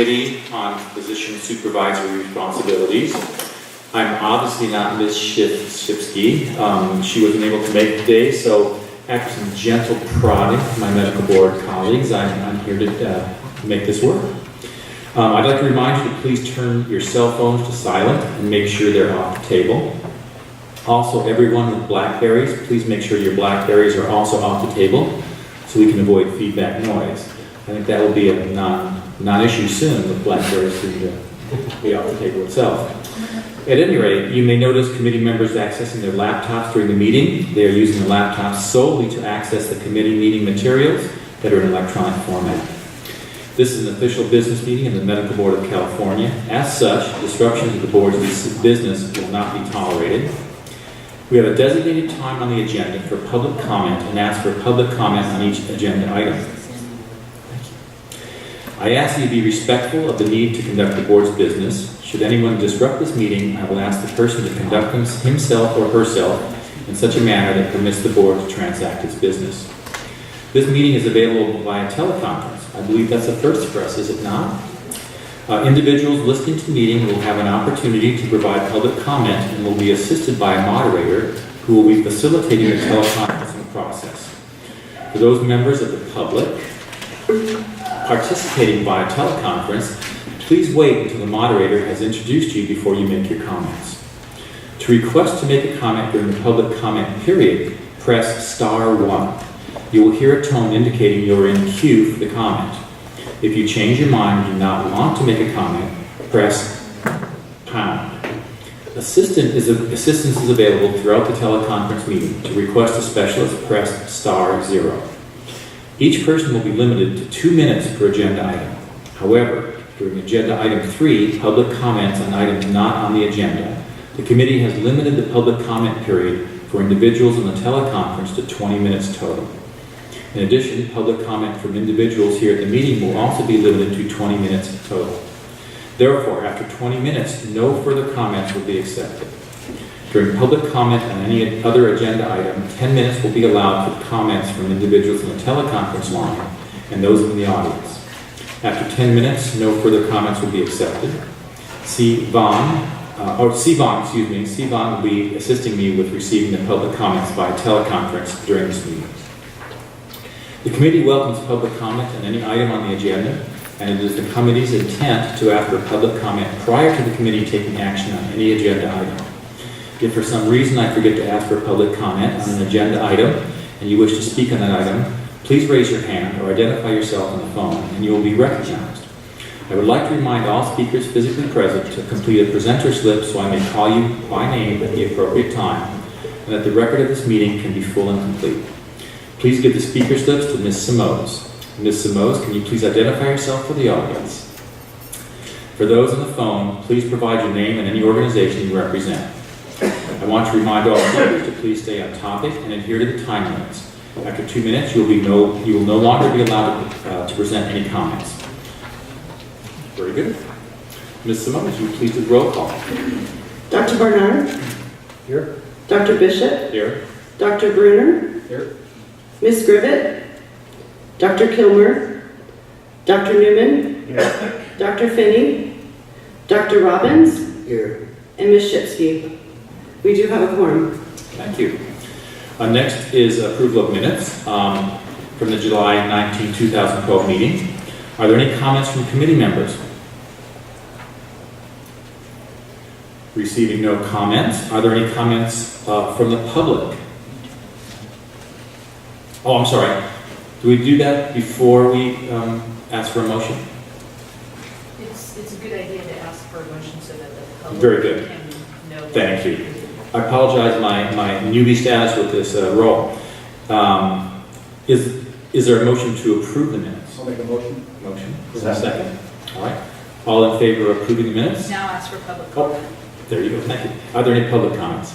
Committee on Physician Supervisory Responsibilities. I'm obviously not Ms. Shipsky. She wasn't able to make it today, so after some gentle prodding from my medical board colleagues, I'm here to make this work. I'd like to remind you to please turn your cell phones to silent and make sure they're off the table. Also, everyone with Blackberries, please make sure your Blackberries are also off the table so we can avoid feedback noise. I think that will be a non-issue soon with Blackberries to be off the table itself. At any rate, you may notice committee members accessing their laptops during the meeting. They are using the laptops solely to access the committee meeting materials that are in electronic format. This is an official business meeting of the Medical Board of California. As such, disruptions of the board's business will not be tolerated. We have a designated time on the agenda for public comment and ask for public comment on each agenda item. I ask that you be respectful of the need to conduct the board's business. Should anyone disrupt this meeting, I will ask the person to conduct himself or herself in such a manner that permits the board to transact its business. This meeting is available via teleconference. I believe that's a first for us, is it not? Individuals listening to the meeting will have an opportunity to provide public comment and will be assisted by a moderator who will be facilitating the teleconferencing process. For those members of the public participating via teleconference, please wait until the moderator has introduced you before you make your comments. To request to make a comment during the public comment period, press *1. You will hear a tone indicating you are in queue for the comment. If you change your mind and do not want to make a comment, press #. Assistance is available throughout the teleconference meeting. To request a specialist, press *0. Each person will be limited to 2 minutes per agenda item. However, during agenda item 3, public comments on items not on the agenda, the committee has limited the public comment period for individuals in the teleconference to 20 minutes total. In addition, public comment from individuals here at the meeting will also be limited to 20 minutes total. Therefore, after 20 minutes, no further comments will be accepted. During public comment on any other agenda item, 10 minutes will be allowed for comments from individuals in the teleconference line and those in the audience. After 10 minutes, no further comments will be accepted. Sivan will be assisting me with receiving the public comments by teleconference during this meeting. The committee welcomes public comment on any item on the agenda, and it is the committee's intent to ask for public comment prior to the committee taking action on any agenda item. If for some reason I forget to ask for public comment on an agenda item and you wish to speak on that item, please raise your hand or identify yourself on the phone and you will be recognized. I would like to remind all speakers physically present to complete a presenter slip so I may call you by name at the appropriate time and that the record of this meeting can be full and complete. Please give the speaker slips to Ms. Simoes. Ms. Simoes, can you please identify yourself for the audience? For those on the phone, please provide your name and any organization you represent. I want to remind all speakers to please stay on topic and adhere to the time limits. After 2 minutes, you will no longer be allowed to present any comments. Very good. Ms. Simoes, will you please do the roll call? Dr. Barnard? Here. Dr. Bishop? Here. Dr. Bruner? Here. Ms. Grivet? Dr. Kilmer? Dr. Newman? Here. Dr. Finney? Dr. Robbins? Here. And Ms. Shipsky. We do have a quorum. Thank you. Next is approval of minutes from the July 19, 2012 meeting. Are there any comments from committee members? Receiving no comments. Are there any comments from the public? Oh, I'm sorry. Do we do that before we ask for a motion? It's a good idea to ask for a motion so that the public Very good. can know. Thank you. I apologize my newbie status with this role. Is there a motion to approve the minutes? I'll make a motion. Motion. Is there a second? All right. All in favor of approving the minutes? Now ask for public comment. There you go. Thank you. Are there any public comments?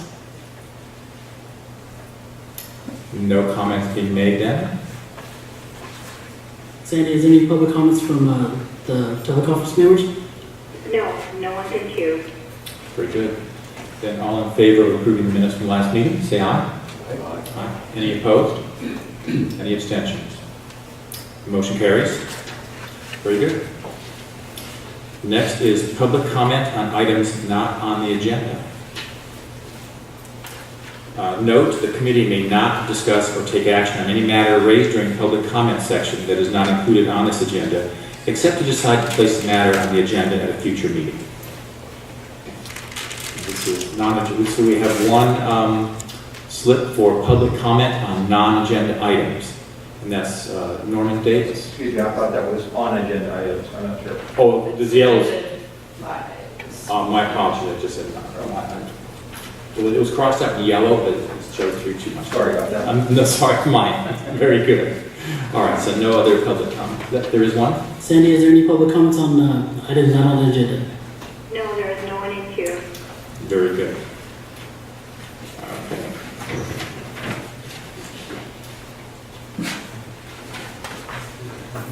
No comments being made then? Sandy, is there any public comments from the teleconference members? No one's in queue. Very good. Then all in favor of approving the minutes from the last meeting, say aye. Aye. Any opposed? Any abstentions? The motion carries. Very good. Next is public comment on items not on the agenda. Note, the committee may not discuss or take action on any matter raised during public comment section that is not included on this agenda, except to decide to place the matter on the agenda at a future meeting. This is so we have one slip for public comment on non-agenda items, and that's Norman Davis. Excuse me, I thought that was on agenda items, I'm not sure. Oh, the yellows. Five. My apologies, I just said it was crossed out in yellow, but it showed through too much. Sorry about that. No, sorry, mine. Very good. All right, so no other public comment. There is one? Sandy, is there any public comments on items not on the agenda? No, there is no one in queue. Very good. Okay.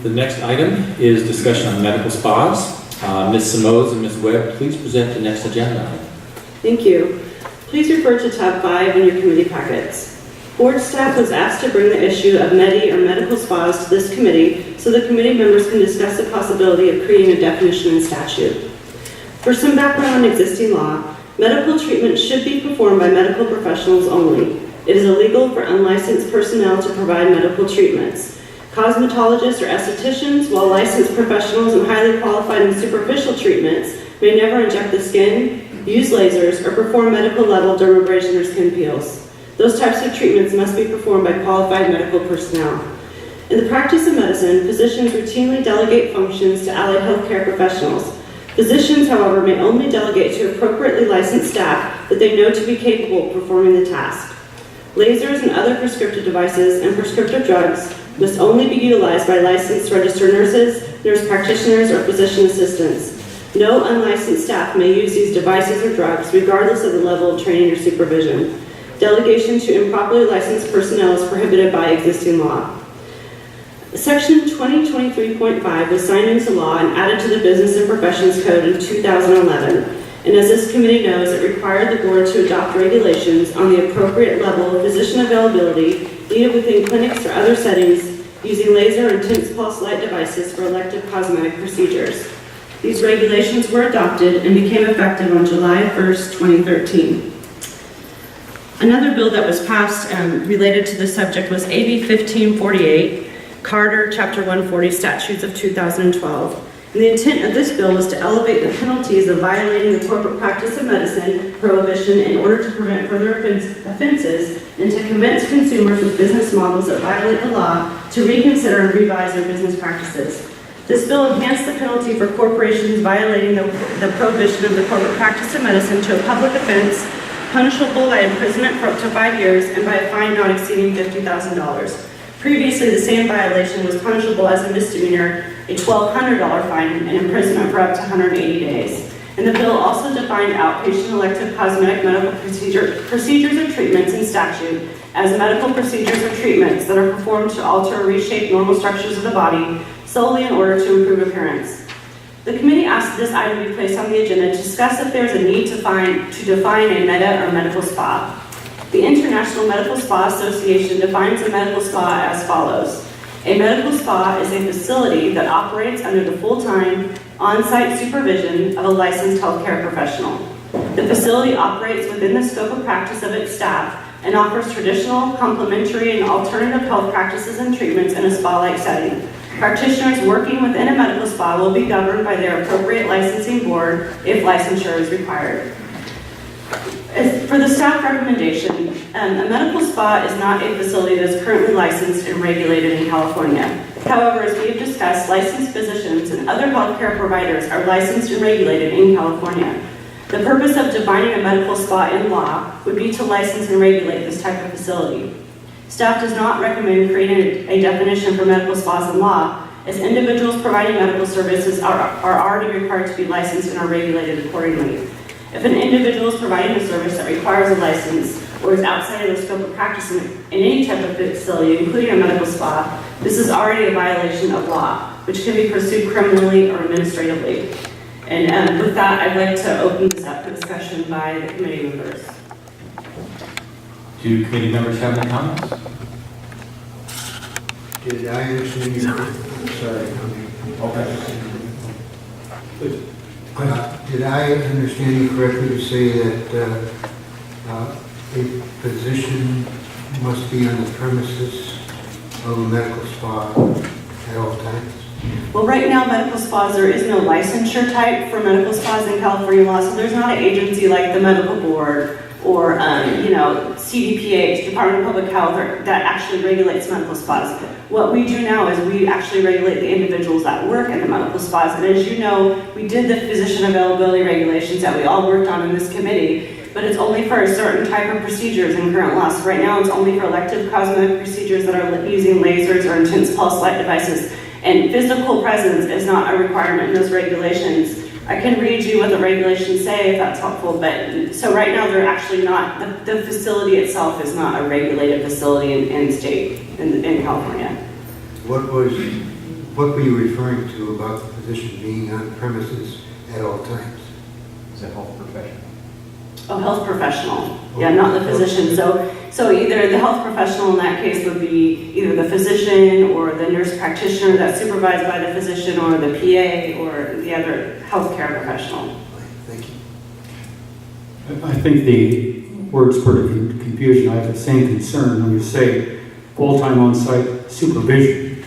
The next item is discussion on medical spas. Ms. Simoes and Ms. Webb, please present the next agenda item. Thank you. Please refer to tab 5 in your committee packets. Board staff was asked to bring the issue of medical spas to this committee so the committee members can discuss the possibility of creating a definition in statute. For some background on existing law, medical treatment should be performed by medical professionals only. It is illegal for unlicensed personnel to provide medical treatments. Cosmetologists or estheticians, while licensed professionals and highly qualified in superficial treatments, may never inject the skin, use lasers, or perform medical-level dermabrasion or skin peels. Those types of treatments must be performed by qualified medical personnel. In the practice of medicine, physicians routinely delegate functions to allied healthcare professionals. Physicians, however, may only delegate to appropriately licensed staff that they know to be capable of performing the task. Lasers and other prescriptive devices and prescriptive drugs must only be utilized by licensed registered nurses, nurse practitioners, or physician assistants. No unlicensed staff may use these devices or drugs, regardless of the level of training or supervision. Delegation to improperly licensed personnel is prohibited by existing law. Section 2023.5 was signed into law and added to the Business and Professions Code in 2011. And as this committee knows, it required the board to adopt regulations on the appropriate level of physician availability needed within clinics or other settings using laser and intense pulse light devices for elective cosmetic procedures. These regulations were adopted and became effective on July 1st, 2013. Another bill that was passed related to this subject was AB 1548, Carter, Chapter 140, Statutes of 2012. And the intent of this bill was to elevate the penalties of violating the corporate practice of medicine prohibition in order to prevent further offenses and to convince consumers with business models that violate the law to reconsider and revise their business practices. This bill enhanced the penalty for corporations violating the prohibition of the corporate practice of medicine to a public offense, punishable by imprisonment for up to 5 years and by a fine not exceeding $50,000. Previously, the same violation was punishable as a misdemeanor, a $1,200 fine, and imprisonment for up to 180 days. And the bill also defined outpatient elective cosmetic medical procedures or treatments in statute as medical procedures or treatments that are performed to alter or reshape normal structures of the body solely in order to improve appearance. The committee asked this item be placed on the agenda to discuss if there is a need to define a meta or medical spa. The International Medical Spa Association defines a medical spa as follows. A medical spa is a facility that operates under the full-time, on-site supervision of a licensed healthcare professional. The facility operates within the scope of practice of its staff and offers traditional, complementary, and alternative health practices and treatments in a spa-like setting. Practitioners working within a medical spa will be governed by their appropriate licensing board if licensure is required. For the staff recommendation, a medical spa is not a facility that is currently licensed and regulated in California. However, as we have discussed, licensed physicians and other healthcare providers are licensed and regulated in California. The purpose of defining a medical spa in law would be to license and regulate this type of facility. Staff does not recommend creating a definition for medical spas in law, as individuals providing medical services are already required to be licensed and are regulated accordingly. If an individual is providing a service that requires a license or is outside of the scope of practice in any type of facility, including a medical spa, this is already a violation of law, which can be pursued criminally or administratively. And with that, I'd like to open this up for discussion by the committee members. Do committee members have any comments? Did I understand you? Sorry. Okay. Did I understand you correctly to say that a physician must be on the premises of a medical spa at all times? Well, right now, medical spas, there is no licensure type for medical spas in California law, so there's not an agency like the medical board or, CDPH, Department of Public Health, that actually regulates medical spas. What we do now is we actually regulate the individuals that work in the medical spas, and as you know, we did the physician availability regulations that we all worked on in this committee, but it's only for a certain type of procedures in current law. So right now, it's only for elective cosmetic procedures that are using lasers or intense pulse light devices, and physical presence is not a requirement in those regulations. I can read you what the regulations say if that's helpful, but so right now they're actually not, the facility itself is not a regulated facility in California. What were you referring to about the physician being on premises at all times? Is a health professional. Oh, health professional. Yeah, not the physician. So either the health professional in that case would be either the physician or the nurse practitioner that's supervised by the physician or the PA or the other healthcare professional. Thank you. I think the word's part of confusion. I have the same concern when you say full-time on-site supervision.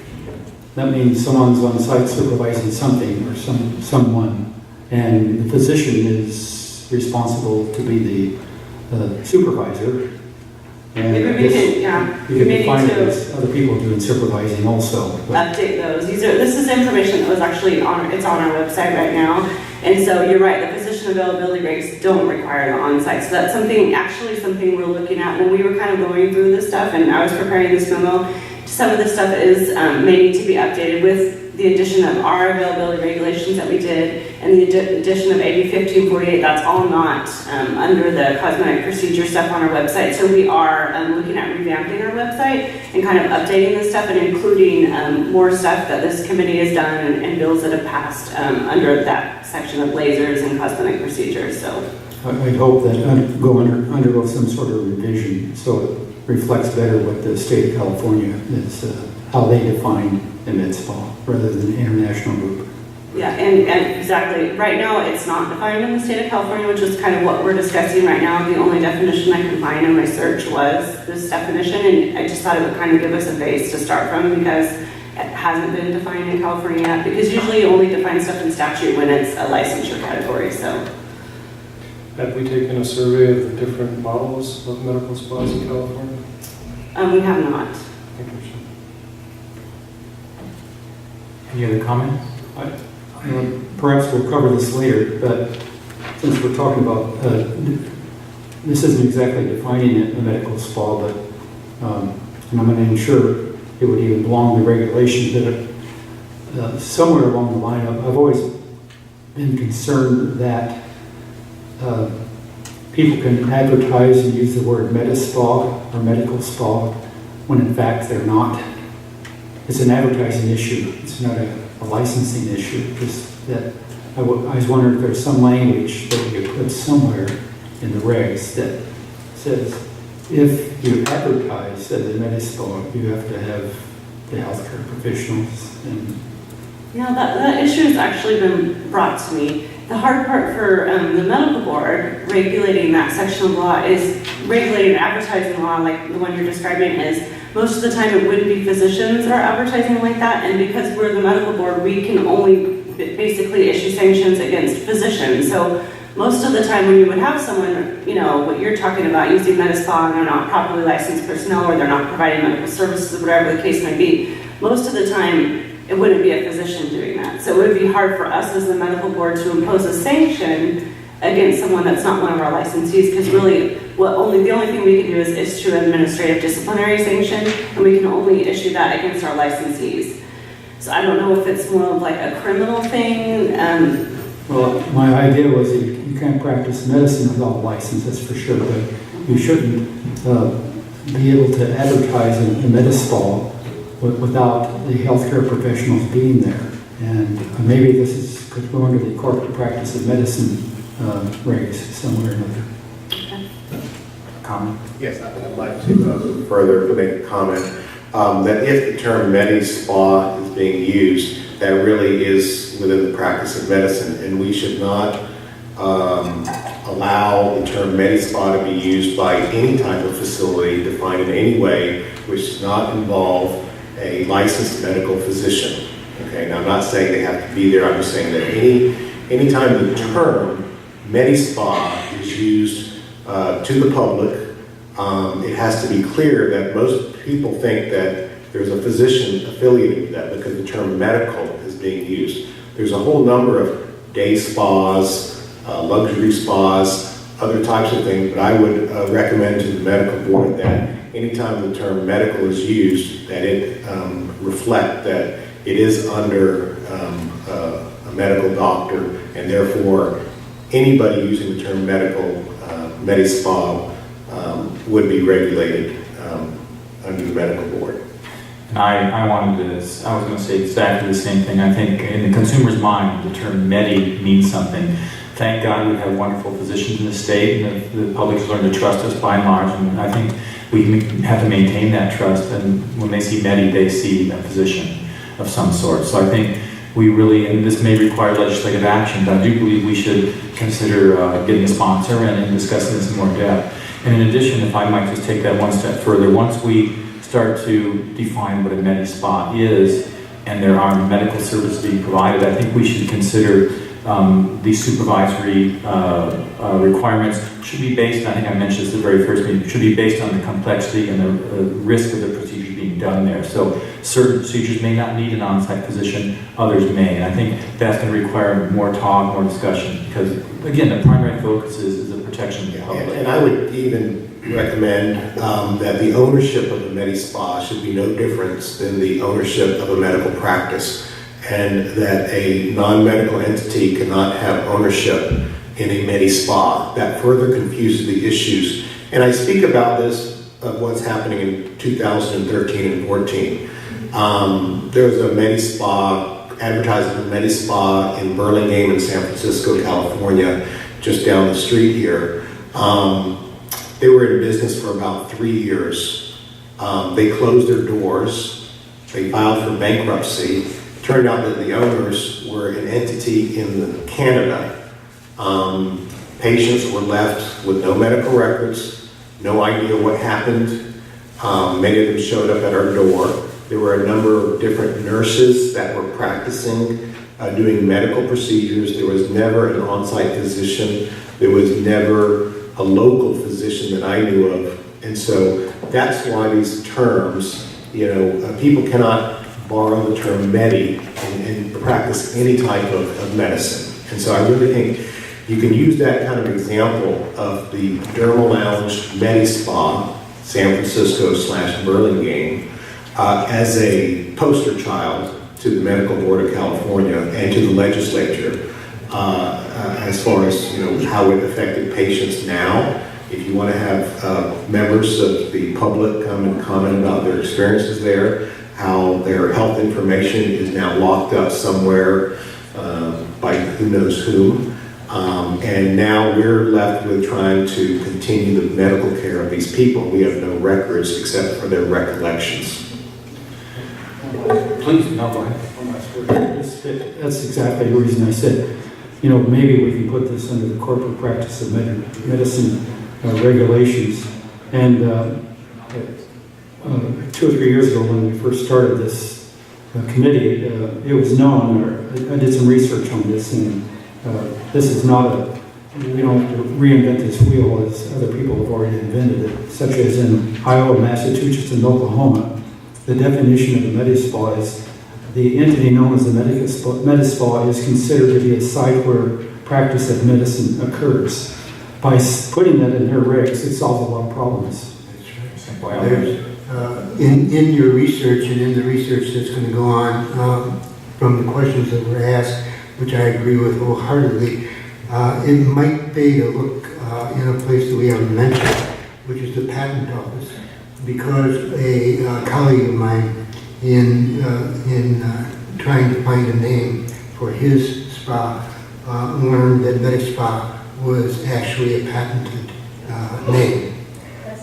That means someone's on-site supervising something or someone, and the physician is responsible to be the supervisor. And Maybe we can, you can define it as other people doing supervising also. update those. This is information that was actually on our website right now. And so you're right, the physician availability regs don't require the on-site. So that's something we're looking at when we were kind of going through this stuff and I was preparing this memo. Some of this stuff is may need to be updated with the addition of our availability regulations that we did and the addition of AB 1548. That's all not under the cosmetic procedure stuff on our website. So we are looking at revamping our website and kind of updating this stuff and including more stuff that this committee has done and bills that have passed under that section of lasers and cosmetic procedures. So I'd hope that undergo some sort of revision so it reflects better what the state of California is, how they define a med spa rather than an international group. yeah, and exactly. Right now, it's not defined in the state of California, which is kind of what we're discussing right now. The only definition I could find in my search was this definition, and I just thought it would kind of give us a base to start from because it hasn't been defined in California yet, because usually you only define stuff in statute when it's a licensure category, so. Have we taken a survey of the different models of medical spas in California? We have not. I think we should. Any other comments? Perhaps we'll cover this later, but since we're talking about, this isn't exactly defining a medical spa, but and I'm going to ensure it would even belong to regulations that somewhere along the line, I've always been concerned that people can advertise and use the word medi-spa or medical spa when in fact they're not. It's an advertising issue. It's not a licensing issue. Just that I was wondering if there's some language that we could put somewhere in the regs that says if you advertise as a medi-spa, you have to have the healthcare professionals. And Yeah, that issue has actually been brought to me. The hard part for the medical board regulating that section of law is regulating advertising law like the one you're describing is most of the time it wouldn't be physicians that are advertising like that, and because we're the medical board, we can only basically issue sanctions against physicians. So most of the time when you would have someone, you know, what you're talking about, using Medispa and they're not properly licensed personnel or they're not providing medical services, whatever the case may be, most of the time it wouldn't be a physician doing that. So it would be hard for us as the medical board to impose a sanction against someone that's not one of our licensees, because really the only thing we can do is issue an administrative disciplinary sanction, and we can only issue that against our licensees. So I don't know if it's more of like a criminal thing. well, my idea was that you can't practice medicine without a license, that's for sure, but you shouldn't be able to advertise in Medispa without the healthcare professionals being there. And maybe this could go under the corporate practice of medicine regs somewhere or another. Comment? Yes, I'd like to further make a comment that if the term Medi-Spa is being used, that really is within the practice of medicine, and we should not allow the term Medi-Spa to be used by any type of facility defined in any way which does not involve a licensed medical physician. Okay, now I'm not saying they have to be there, I'm just saying that any time the term Medi-Spa is used to the public, it has to be clear that most people think that there's a physician affiliated with that because the term medical is being used. There's a whole number of day spas, luxury spas, other types of things, but I would recommend to the medical board that anytime the term medical is used, that it reflect that it is under a medical doctor, and therefore anybody using the term medical, Medi-Spa, would be regulated under the medical board. And I was going to say exactly the same thing. I think in the consumer's mind, the term Medi means something. Thank God we have wonderful physicians in the state, and the public has learned to trust us by and large, and I think we have to maintain that trust, and when they see Medi, they see a physician of some sort. So I think we really, and this may require legislative action, but I do believe we should consider getting a sponsor and discussing this in more depth. And in addition, if I might just take that one step further, once we start to define what a Medi-Spa is, and there are medical services being provided, I think we should consider the supervisory requirements should be based, I think I mentioned this at the very first meeting, should be based on the complexity and the risk of the procedure being done there. So certain procedures may not need an on-site physician, others may. And I think that's going to require more talk, more discussion, because again, the primary focus is the protection of the public. And I would even recommend that the ownership of a Medi-Spa should be no different than the ownership of a medical practice, and that a non-medical entity cannot have ownership in a Medi-Spa. That further confuses the issues. And I speak about this of what's happening in 2013 and 14. There was a Medi-Spa, advertising a Medi-Spa in Burlingame in San Francisco, California, just down the street here. They were in business for about 3 years. They closed their doors. They filed for bankruptcy. Turned out that the owners were an entity in Canada. Patients were left with no medical records, no idea what happened. Many of them showed up at our door. There were a number of different nurses that were practicing, doing medical procedures. There was never an on-site physician. There was never a local physician that I knew of. And so that's why these terms, people cannot borrow the term Medi and practice any type of medicine. And so I really think you can use that kind of example of the Dermal Lounge Medi-Spa, San Francisco / Burlingame, as a poster child to the Medical Board of California and to the legislature as far as how it affected patients now. If you want to have members of the public come and comment about their experiences there, how their health information is now locked up somewhere by who knows whom. And now we're left with trying to continue the medical care of these people. We have no records except for their recollections. Please, no, go ahead. That's exactly the reason I said, maybe we can put this under the corporate practice of medicine regulations. And 2 or 3 years ago when we first started this committee, it was known, or I did some research on this, and this is not we don't have to reinvent this wheel as other people have already invented it, such as in Iowa, Massachusetts, and Oklahoma. The definition of a Medi-Spa is the entity known as the Medi-Spa is considered to be a site where practice of medicine occurs. By putting that in their regs, it solves a lot of problems. In your research and in the research that's going to go on from the questions that were asked, which I agree with wholeheartedly, it might be to look in a place that we haven't mentioned, which is the patent office, because a colleague of mine in trying to find a name for his spa learned that Medi-Spa was actually a patented name.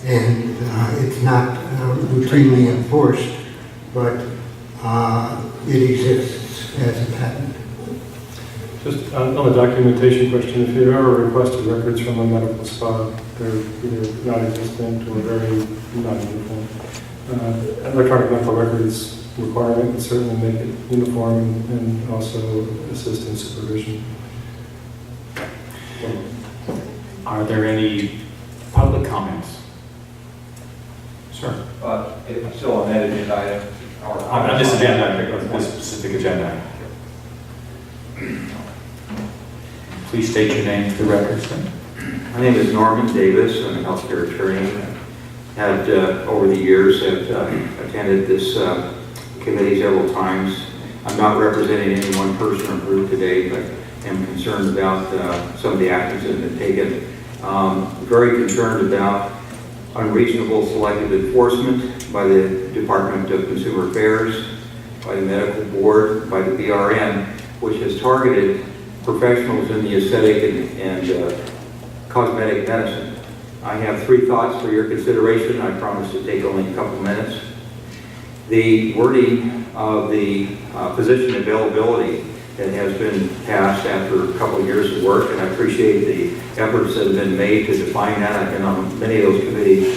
And it's not routinely enforced, but it exists. as a patent. Just on the documentation question, if you've ever requested records from a medical spa, they're either non-existent or very non-uniform. Electronic medical records requirement would certainly make it uniform and also assist in supervision. Are there any public comments? Sir? It's still on that agenda item. On this agenda, this specific agenda. Please state your name for the record, sir. My name is Norman Davis. I'm a healthcare attorney. Had over the years have attended this committee several times. I'm not representing any one person or group today, but am concerned about some of the actions that have been taken. Very concerned about unreasonable selective enforcement by the Department of Consumer Affairs, by the Medical Board, by the BRN, which has targeted professionals in the aesthetic and cosmetic medicine. I have 3 thoughts for your consideration. I promise to take only a couple minutes. The wording of the physician availability that has been passed after a couple of years of work, and I appreciate the efforts that have been made to define that. I've been on many of those committee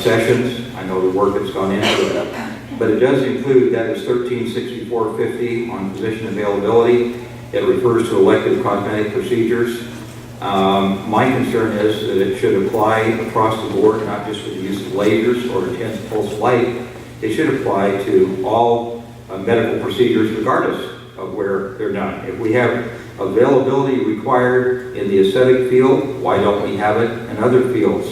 sessions. I know the work that's gone into it. But it does include, that is 136450 on physician availability. It refers to elective cosmetic procedures. My concern is that it should apply across the board, not just for the use of lasers or intense pulse light. It should apply to all medical procedures regardless of where they're done. If we have availability required in the aesthetic field, why don't we have it in other fields?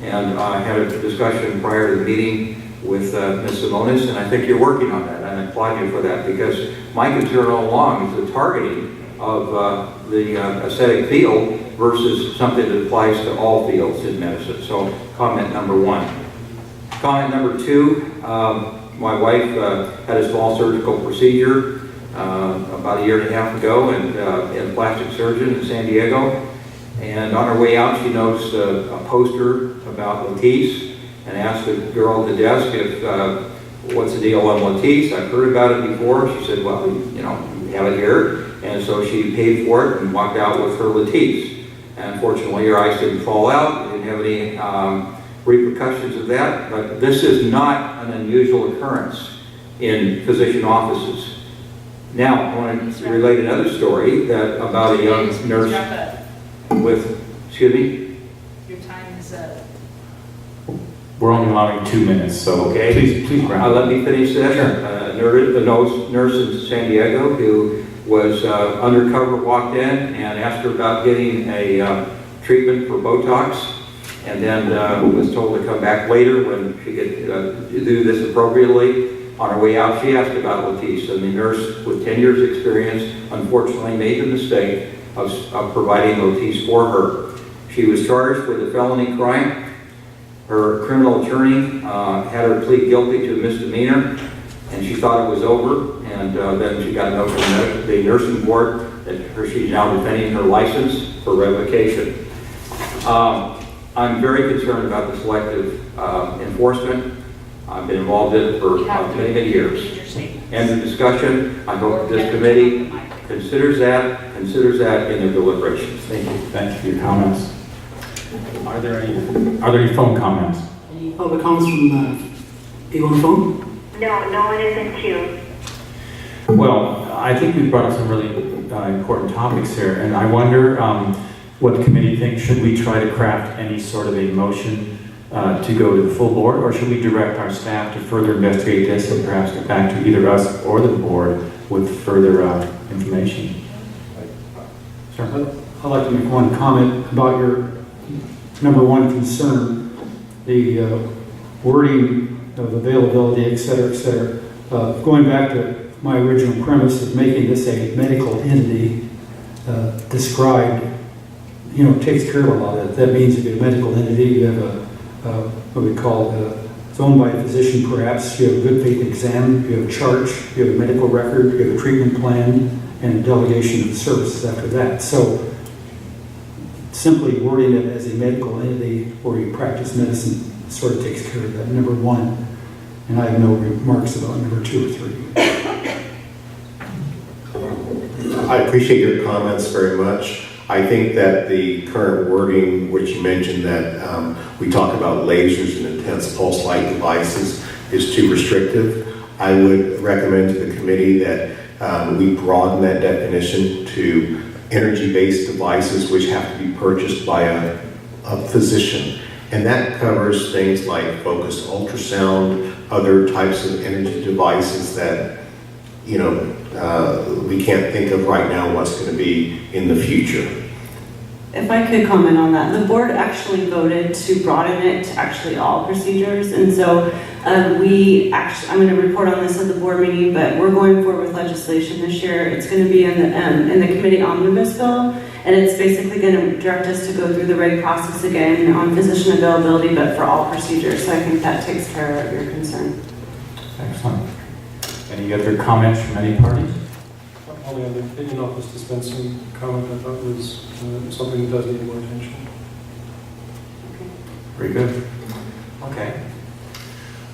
And I had a discussion prior to the meeting with Ms. Simonis, and I think you're working on that, and I applaud you for that, because my concern all along is the targeting of the aesthetic field versus something that applies to all fields in medicine. So comment number 1. Comment number 2, my wife had a small surgical procedure about a year and a half ago, and a plastic surgeon in San Diego. And on her way out, she noticed a poster about Latisse, and asked the girl at the desk if what's the deal on Latisse. I've heard about it before. She said, well, you know, we have it here. And so she paid for it and walked out with her Latisse. And unfortunately, her ice didn't fall out. We didn't have any repercussions of that. But this is not an unusual occurrence in physician offices. Now, I want to relate another story that about a young nurse with, excuse me? Your time is up. We're only allowing 2 minutes, so Okay. please, Brown. Let me finish this. Sure. A nurse in San Diego who was undercover walked in and asked her about getting a treatment for Botox, and then was told to come back later when she could do this appropriately. On her way out, she asked about Latisse, and the nurse with 10 years experience unfortunately made the mistake of providing Latisse for her. She was charged with a felony crime. Her criminal attorney had her plead guilty to a misdemeanor, and she thought it was over, and then she got a note from the nursing board that she's now defending her license for revocation. I'm very concerned about the selective enforcement. I've been involved in it for many, many years. End of discussion. I hope this committee considers that in their deliberations. Thank you. Thank you for your comments. Are there any phone comments? Any public comments from people on the phone? No, no one is in queue. Well, I think we brought up some really important topics here, and I wonder what the committee thinks. Should we try to craft any sort of a motion to go to the full board, or should we direct our staff to further investigate this and perhaps get back to either us or the board with further information? Sure. I'd like to make one comment about your number 1 concern, the wording of availability, et cetera, et cetera. Going back to my original premise of making this a medical entity described, takes care of a lot of it. That means if you're a medical entity, you have what we call it's owned by a physician perhaps, you have a good faith exam, you have a charge, you have a medical record, you have a treatment plan, and a delegation of the services after that. So simply wording it as a medical entity where you practice medicine sort of takes care of that, number 1. And I have no remarks about number 2 or 3. I appreciate your comments very much. I think that the current wording, which you mentioned that we talk about lasers and intense pulse light devices, is too restrictive. I would recommend to the committee that we broaden that definition to energy-based devices which have to be purchased by a physician. And that covers things like focused ultrasound, other types of energy devices that, you know, we can't think of right now what's going to be in the future. If I could comment on that, the board actually voted to broaden it to actually all procedures, and so I'm going to report on this at the board meeting, but we're going forward with legislation this year. It's going to be in the committee omnibus bill, and it's basically going to direct us to go through the reg process again on physician availability, but for all procedures. So I think that takes care of your concern. Excellent. Any other comments from any parties? Only on the in-office dispensing comment, I thought was something that does need more attention. Very good. Okay.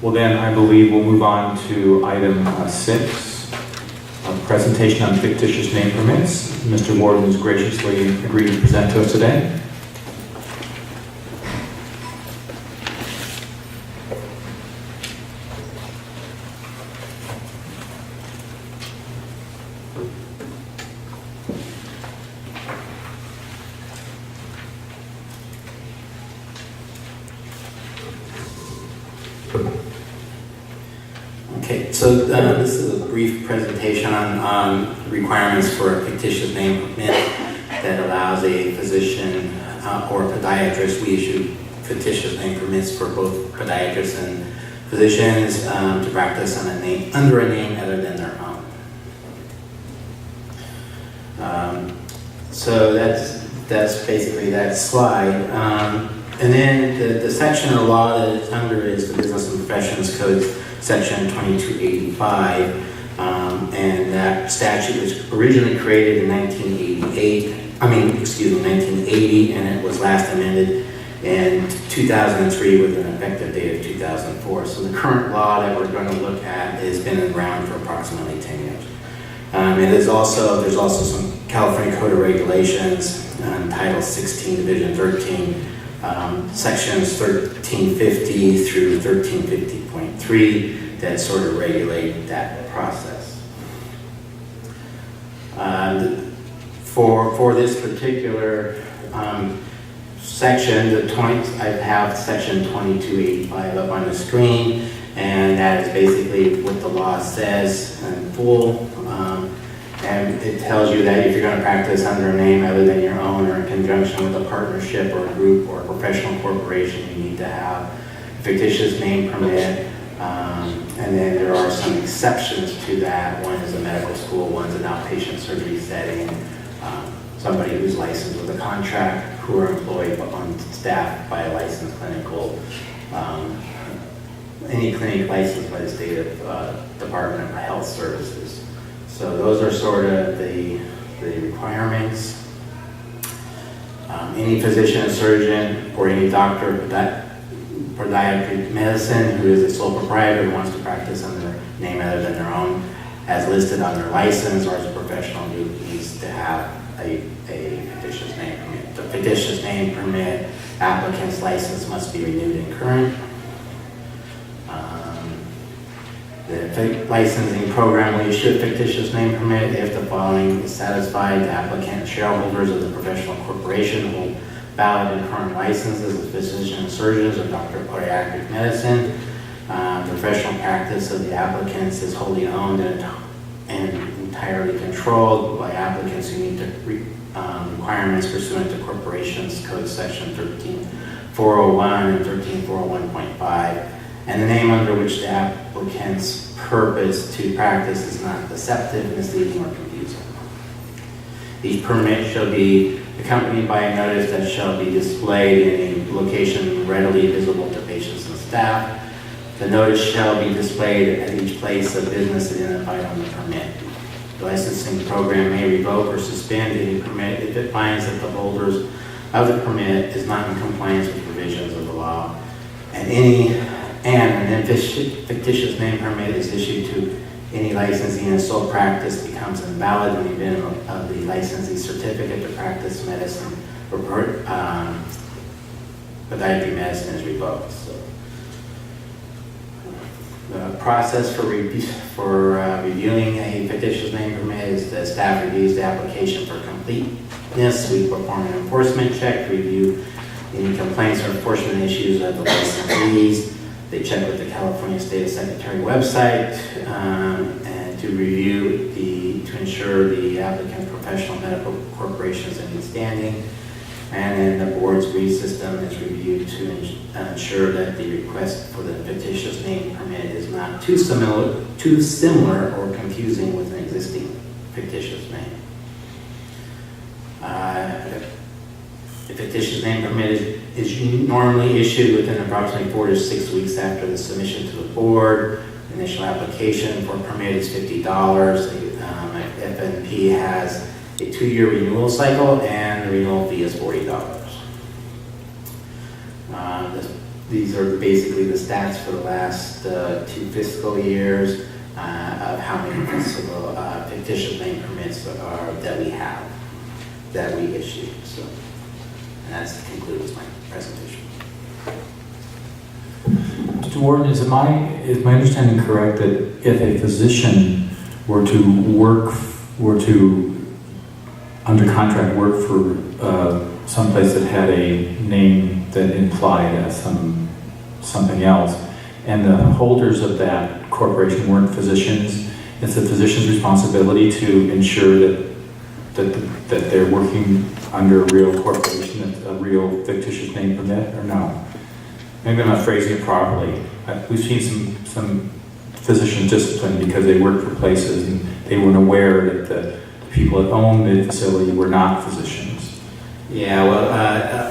Well then, I believe we'll move on to item 6, a presentation on fictitious name permits. Mr. Warden has graciously agreed to present to us today. Okay, so this is a brief presentation on requirements for a fictitious name permit that allows a physician or podiatrist. We issue fictitious name permits for both podiatrists and physicians to practice on a name, under a name other than their own. So that's basically that slide. And then the section of law that it's under is the Business and Professions Code, Section 2285, and that statute was originally created in 1980, and it was last amended in 2003 with an effective date of 2004. So the current law that we're going to look at has been around for approximately 10 years. There's also some California Code of Regulations, Title 16, Division 13, sections 1350 through 1350.3 that sort of regulate that process. For this particular section, I have section 2285 up on the screen, and that is basically what the law says in full. And it tells you that if you're going to practice under a name other than your own or in conjunction with a partnership or a group or a professional corporation, you need to have a fictitious name permit. And then there are some exceptions to that. One is a medical school, one's an outpatient surgery setting, somebody who's licensed with a contract, who are employed on staff by a licensed clinical, any clinic licensed by the state of Department of Health Services. So those are sort of the requirements. Any physician or surgeon or any doctor of podiatric medicine who is a sole proprietor who wants to practice under a name other than their own, as listed on their license or as a professional group, needs to have a fictitious name permit. The fictitious name permit applicant's license must be renewed and current. The licensing program will issue a fictitious name permit if the following is satisfied. The applicant and shareholders of the professional corporation hold valid and current licenses as physicians and surgeons or doctor of podiatric medicine. The professional practice of the applicants is wholly owned and entirely controlled by applicants who meet the requirements pursuant to Corporations Code Section 13401 and 13401.5. And the name under which the applicant's purpose to practice is not deceptive, misleading, or confusing. Each permit shall be accompanied by a notice that shall be displayed in a location readily visible to patients and staff. The notice shall be displayed at each place of business identified on the permit. The licensing program may revoke or suspend any permit if it finds that the holders of the permit is not in compliance with provisions of the law, and an fictitious name permit is issued to Any licensing in a sole practice becomes invalid in the event of the licensee certificate to practice medicine or podiatry medicine is revoked. So, the process for reviewing a fictitious name permit is the staff reviews the application for completeness. We perform an enforcement check to review any complaints or enforcement issues of the licensees. They check with the California State Secretary website and to review to ensure the applicant's professional medical corporation is in good standing. And then the board's green system is reviewed to ensure that the request for the fictitious name permit is not too similar or confusing with an existing fictitious name. The fictitious name permit is normally issued within approximately 4 to 6 weeks after the submission to the board. The initial application for permit is $50. FNP has a 2-year renewal cycle, and the renewal fee is $40. These are basically the stats for the last 2 fiscal years of how many fictitious name permits that we have, that we issue. So, and that concludes my presentation. Mr. Warden, is my understanding correct that if a physician were to under contract work for someplace that had a name that implied something else, and the holders of that corporation weren't physicians, it's the physician's responsibility to ensure that they're working under a real corporation, a real fictitious name permit, or no? Maybe I'm not phrasing it properly. We've seen some physicians disciplined because they worked for places and they weren't aware that the people that owned the facility were not physicians. Yeah, well,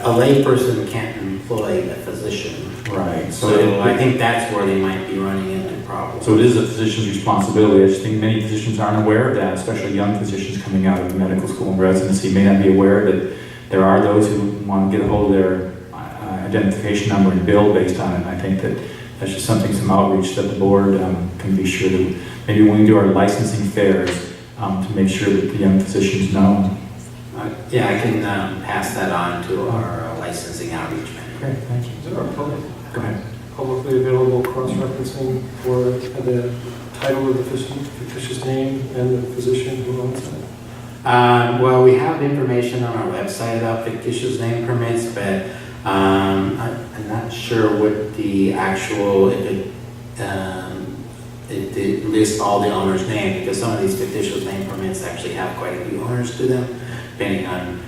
a lay person can't employ a physician. Right. So I think that's where they might be running into problems. So it is a physician's responsibility. I just think many physicians aren't aware of that, especially young physicians coming out of medical school and residency may not be aware that there are those who want to get a hold of their identification number and bill based on it. And I think that's just some outreach that the board can be sure to, maybe when we do our licensing fairs, to make sure that the young physicians know. Yeah, I can pass that on to our licensing outreach manager. Great, thank you. Is there a Go ahead. publicly available cross-referencing for the title of the fictitious name and the physician who owns it? Well, we have information on our website about fictitious name permits, but I'm not sure what the actual, if it lists all the owner's name, because some of these fictitious name permits actually have quite a few owners to them, depending on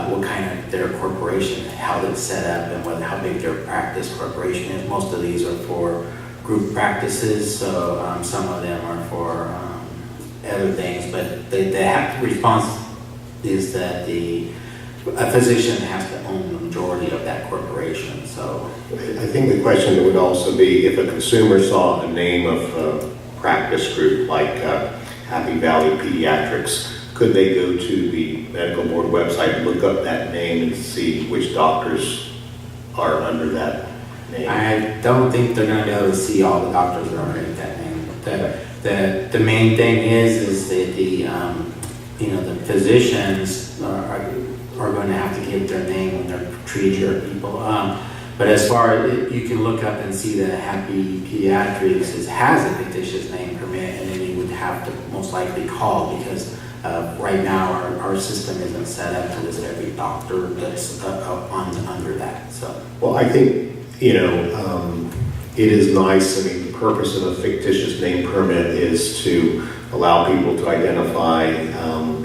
what kind of their corporation, how it's set up, and how big their practice corporation is. Most of these are for group practices, so some of them are for other things, but they have the response is that a physician has to own the majority of that corporation. So I think the question would also be if a consumer saw a name of a practice group like Happy Valley Pediatrics, could they go to the medical board website and look up that name and see which doctors are under that name? I don't think they're going to be able to see all the doctors that are underneath that name. The main thing is that the physicians are going to have to give their name when they're treating your people. But as far as you can look up and see that Happy Pediatrics has a fictitious name permit, and then you would have to most likely call, because right now our system isn't set up to list every doctor that's under that. So, well, I think it is nice. I mean, the purpose of a fictitious name permit is to allow people to identify,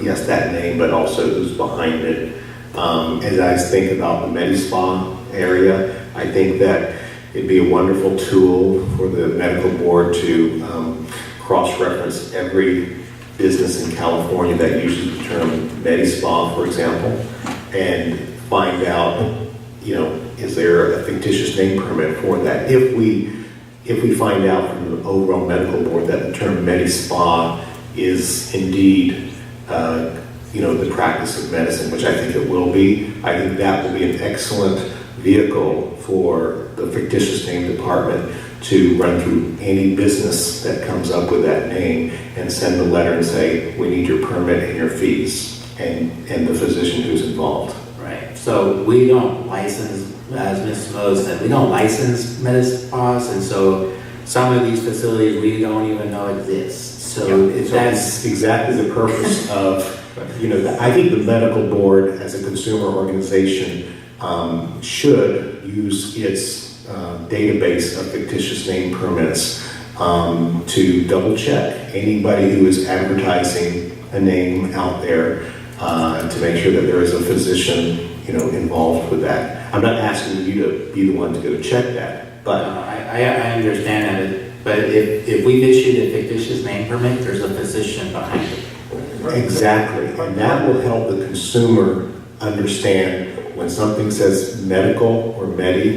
yes, that name, but also who's behind it. As I think about the Medi-Spa area, I think that it'd be a wonderful tool for the medical board to cross-reference every business in California that uses the term Medi-Spa, for example, and find out, is there a fictitious name permit for that? If we find out from the overall medical board that the term Medi-Spa is indeed the practice of medicine, which I think it will be, I think that will be an excellent vehicle for the fictitious name department to run through any business that comes up with that name and send a letter and say, we need your permit and your fees and the physician who's involved. Right, so we don't license, as Ms. Mose said, we don't license med spas, and so some of these facilities we don't even know exist. So that's exactly the purpose of, I think the medical board as a consumer organization should use its database of fictitious name permits to double check anybody who is advertising a name out there to make sure that there is a physician, involved with that. I'm not asking you to be the one to go check that, but I understand that, but if we've issued a fictitious name permit, there's a physician behind it. exactly, and that will help the consumer understand when something says medical or medi,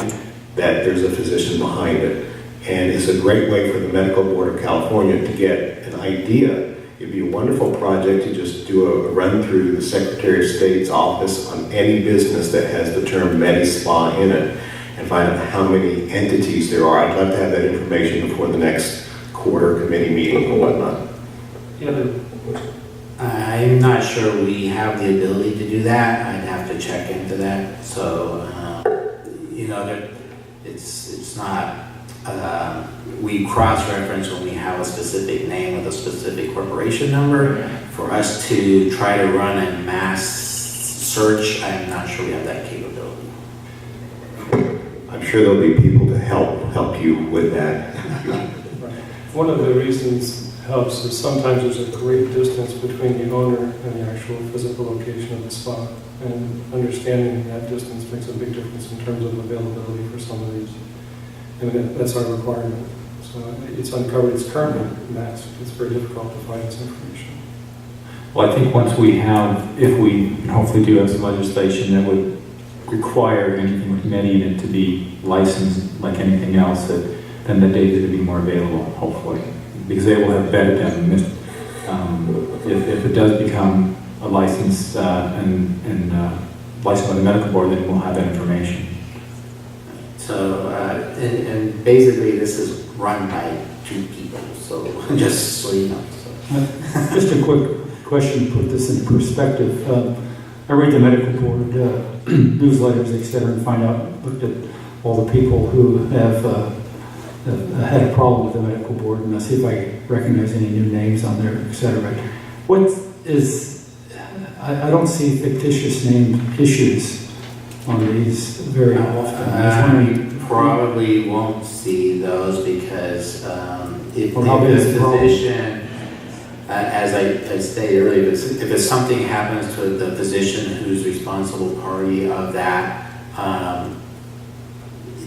that there's a physician behind it. And it's a great way for the Medical Board of California to get an idea. It'd be a wonderful project to just do a run through the Secretary of State's office on any business that has the term Medi-Spa in it and find out how many entities there are. I'd love to have that information before the next quarter committee meeting or whatnot. I'm not sure we have the ability to do that. I'd have to check into that. So, it's not, we cross-reference when we have a specific name with a specific corporation number. For us to try to run a mass search, I'm not sure we have that capability. I'm sure there'll be people to help you with that. One of the reasons helps is sometimes there's a great distance between the owner and the actual physical location of the spa, and understanding that distance makes a big difference in terms of availability for some of these. And that's our requirement. So it's uncovered, it's currently masked. It's very difficult to find this information. Well, I think once if we hopefully do have some legislation that would require anything with Medi in it to be licensed like anything else, then the data is going to be more available, hopefully. Because they will have vetted them. If it does become a license and licensed by the medical board, then we'll have that information. So, and basically this is run by two people, so just so you know. So. Just a quick question to put this in perspective. I read the medical board newsletters, etc., and looked at all the people who have had a problem with the medical board, and I'll see if I recognize any new names on there, etc. I don't see fictitious name issues on these very often. You probably won't see those because if Or how big is the problem? physician, as I stated earlier, if it's something happens to the physician who's responsible party of that,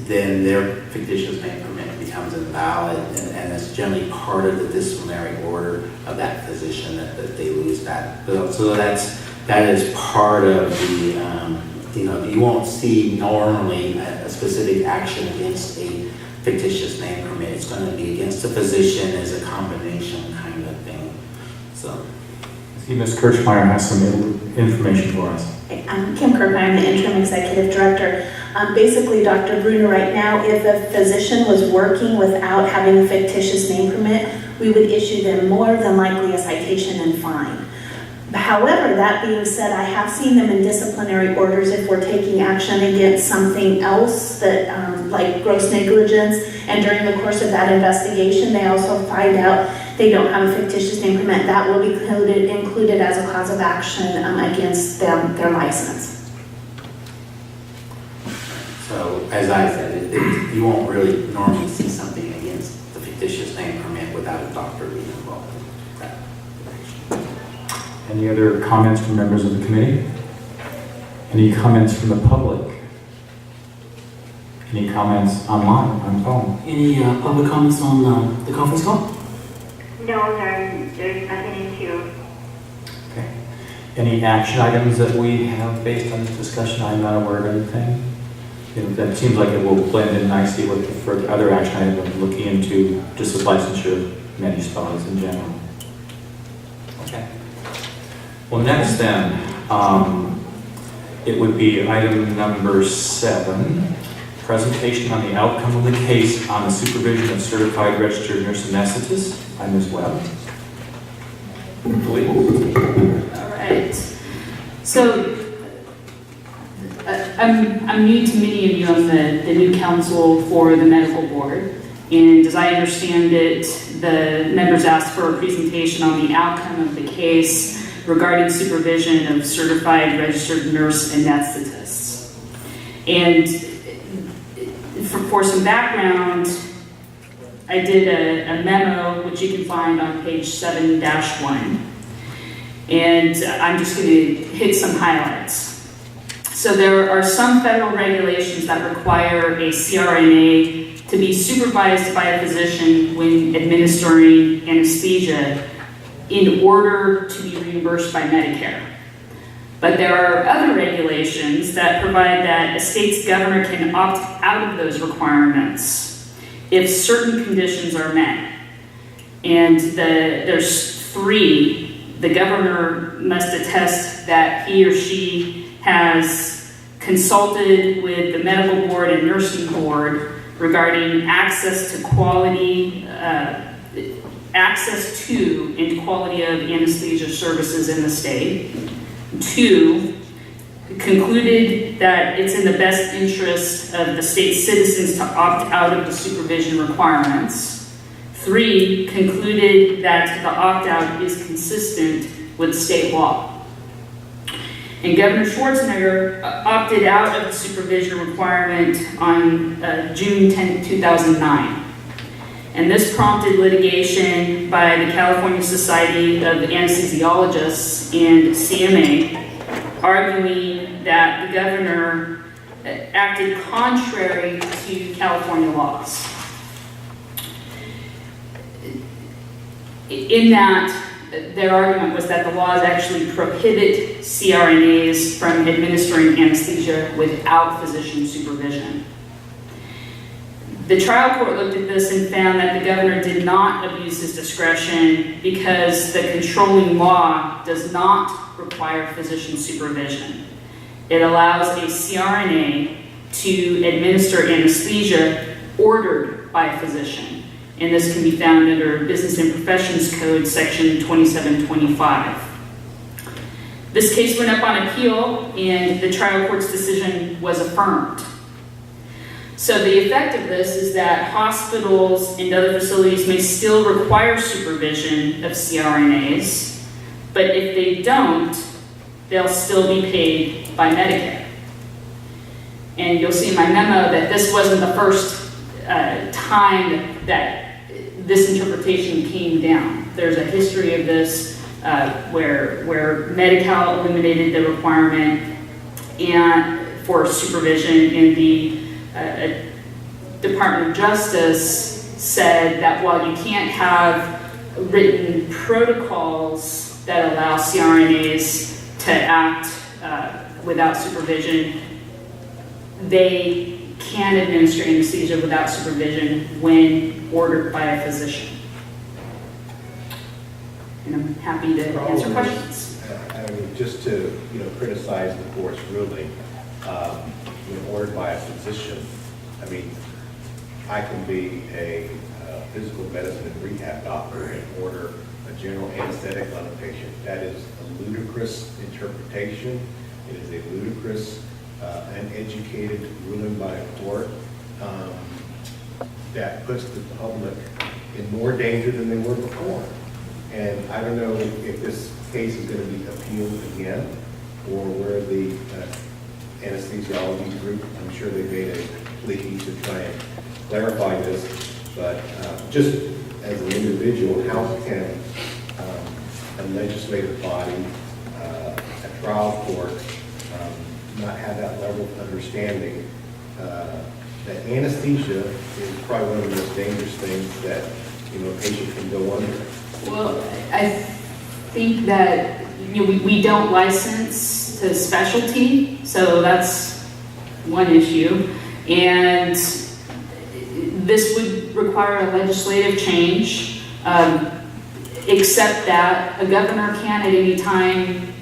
then their fictitious name permit becomes invalid, and it's generally part of the disciplinary order of that physician that they lose that. So that is part of the, you won't see normally a specific action against a fictitious name permit. It's going to be against the physician as a combination kind of thing. So. See, Ms. Kirchmeier has some information for us. I'm Kim Kirk, I'm the interim executive director. Basically, Dr. Bruner, right now, if a physician was working without having a fictitious name permit, we would issue them more than likely a citation and fine. However, that being said, I have seen them in disciplinary orders if we're taking action against something else that, like gross negligence, and during the course of that investigation, they also find out they don't have a fictitious name permit. That will be included as a cause of action against their license. So, as I said, you won't really normally see something against the fictitious name permit without a doctor being involved in that. Any other comments from members of the committee? Any comments from the public? Any comments online, on phone? Any public comments on the conference call? No, there's nothing in queue. Okay. Any action items that we have based on this discussion? I'm not aware of anything. That seems like it will blend in nicely with the further other action items we're looking into, just the licensure of many spas in general. Okay. Well, next then, it would be item number 7, Presentation on the outcome of the case on the supervision of certified registered nurse anesthetist by Ms. Webb. Please. All right. So I'm new to many of you. I'm the new counsel for the medical board. And as I understand it, the members asked for a presentation on the outcome of the case regarding supervision of certified registered nurse anesthetists. And for some background, I did a memo, which you can find on page 7-1. And I'm just going to hit some highlights. So there are some federal regulations that require a CRNA to be supervised by a physician when administering anesthesia in order to be reimbursed by Medicare. But there are other regulations that provide that a state's governor can opt out of those requirements if certain conditions are met. And there's 3. The governor must attest that he or she has consulted with the medical board and nursing board regarding access to and quality of anesthesia services in the state. 2, concluded that it's in the best interest of the state's citizens to opt out of the supervision requirements. 3, concluded that the opt-out is consistent with state law. And Governor Schwarzenegger opted out of the supervision requirement on June 10, 2009. And this prompted litigation by the California Society of Anesthesiologists and CMA, arguing that the governor acted contrary to California laws. In that, their argument was that the laws actually prohibit CRNAs from administering anesthesia without physician supervision. The trial court looked at this and found that the governor did not abuse his discretion because the controlling law does not require physician supervision. It allows a CRNA to administer anesthesia ordered by a physician. And this can be found under Business and Professions Code, section 2725. This case went up on appeal, and the trial court's decision was affirmed. So the effect of this is that hospitals and other facilities may still require supervision of CRNAs, but if they don't, they'll still be paid by Medicare. And you'll see in my memo that this wasn't the first time that this interpretation came down. There's a history of this where Medi-Cal eliminated the requirement and for supervision, and the Department of Justice said that while you can't have written protocols that allow CRNAs to act without supervision, they can administer anesthesia without supervision when ordered by a physician. And I'm happy to answer questions. I mean, just to criticize the court's ruling, ordered by a physician. I mean, I can be a physical medicine and rehab doctor and order a general anesthetic on a patient. That is a ludicrous interpretation. It is a ludicrous, uneducated ruling by a court that puts the public in more danger than they were before. And I don't know if this case is going to be appealed again, or where the anesthesiology group, I'm sure they made a plea to try and clarify this, but just as an individual, how can a legislative body, a trial court, not have that level of understanding that anesthesia is probably one of the most dangerous things that a patient can go under? Well, I think that we don't license to specialty, so that's one issue. And this would require a legislative change, except that a governor can at any time